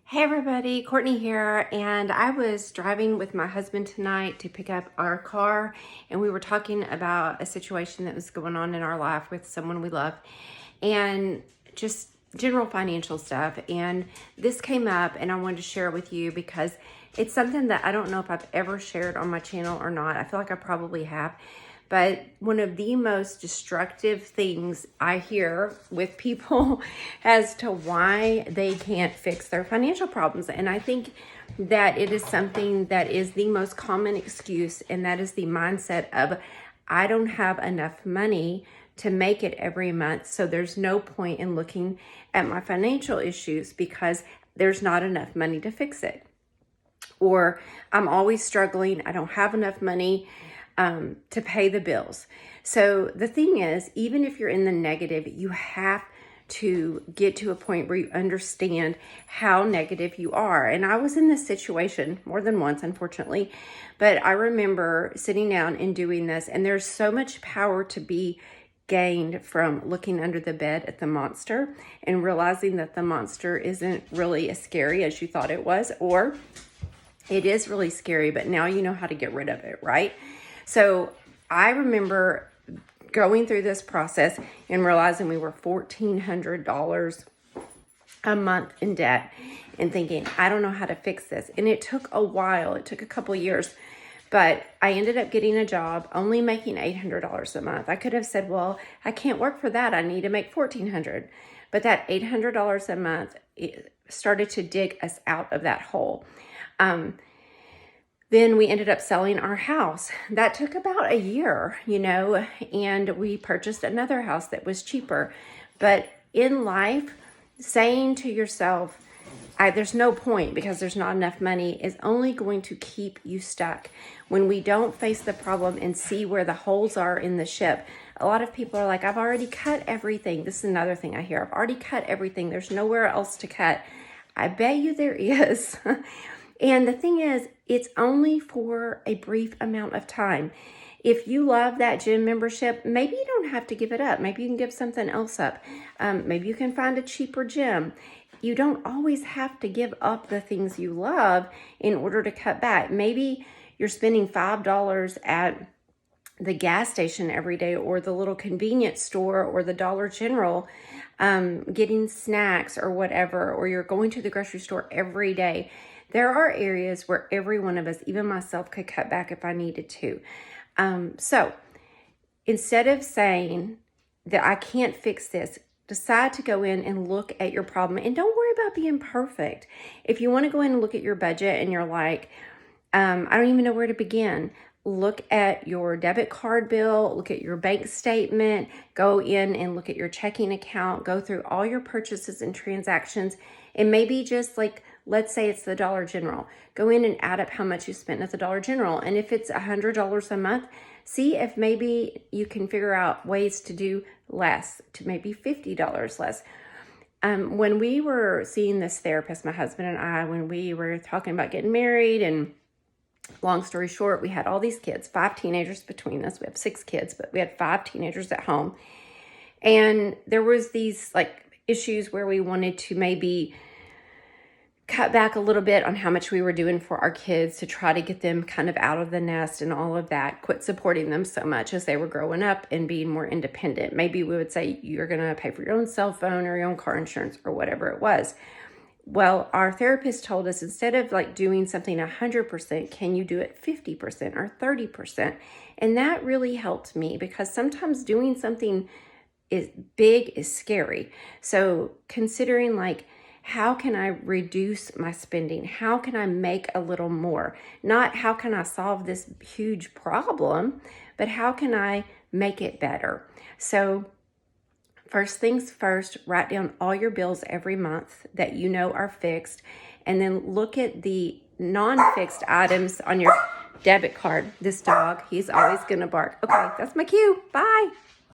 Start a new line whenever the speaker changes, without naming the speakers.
Hey everybody, Courtney here, and I was driving with my husband tonight to pick up our car, and we were talking about a situation that was going on in our life with someone we love, and just general financial stuff. And this came up, and I wanted to share it with you because it's something that I don't know if I've ever shared on my channel or not. I feel like I probably have. But one of the most destructive things I hear with people as to why they can't fix their financial problems. And I think that it is something that is the most common excuse, and that is the mindset of, I don't have enough money to make it every month, so there's no point in looking at my financial issues because there's not enough money to fix it. Or I'm always struggling, I don't have enough money to pay the bills. So the thing is, even if you're in the negative, you have to get to a point where you understand how negative you are. And I was in this situation more than once, unfortunately, but I remember sitting down and doing this, and there's so much power to be gained from looking under the bed at the monster and realizing that the monster isn't really as scary as you thought it was, or it is really scary, but now you know how to get rid of it, right? So I remember going through this process and realizing we were $1,400 a month in debt and thinking, I don't know how to fix this. And it took a while. It took a couple years, but I ended up getting a job only making $800 a month. I could have said, well, I can't work for that. I need to make $1,400. But that $800 a month, it started to dig us out of that hole. Then we ended up selling our house. That took about a year, and we purchased another house that was cheaper. But in life, saying to yourself, there's no point because there's not enough money, is only going to keep you stuck. When we don't face the problem and see where the holes are in the ship, a lot of people are like, I've already cut everything. This is another thing I hear. I've already cut everything. There's nowhere else to cut. I bet you there is. And the thing is, it's only for a brief amount of time. If you love that gym membership, maybe you don't have to give it up. Maybe you can give something else up. Maybe you can find a cheaper gym. You don't always have to give up the things you love in order to cut back. Maybe you're spending $5 at the gas station every day, or the little convenience store, or the Dollar General, getting snacks or whatever, or you're going to the grocery store every day. There are areas where every one of us, even myself, could cut back if I needed to. So instead of saying that I can't fix this, decide to go in and look at your problem, and don't worry about being perfect. If you want to go in and look at your budget and you're like, I don't even know where to begin, look at your debit card bill, look at your bank statement, go in and look at your checking account, go through all your purchases and transactions, and maybe just like, let's say it's the Dollar General. Go in and add up how much you spent at the Dollar General. And if it's $100 a month, see if maybe you can figure out ways to do less, to maybe $50 less. When we were seeing this therapist, my husband and I, when we were talking about getting married, and long story short, we had all these kids, 5 teenagers between us. We have 6 kids, but we had 5 teenagers at home. And there was these issues where we wanted to maybe cut back a little bit on how much we were doing for our kids to try to get them kind of out of the nest and all of that, quit supporting them so much as they were growing up and being more independent. Maybe we would say, you're going to pay for your own cell phone or your own car insurance or whatever it was. Well, our therapist told us, instead of doing something 100%, can you do it 50% or 30%? And that really helped me, because sometimes doing something is big is scary. So considering how can I reduce my spending? How can I make a little more? Not how can I solve this huge problem, but how can I make it better? So first things first, write down all your bills every month that you know are fixed, and then look at the non-fixed items on your debit card. This dog, he's always gonna bark. Okay, that's my cue. Bye.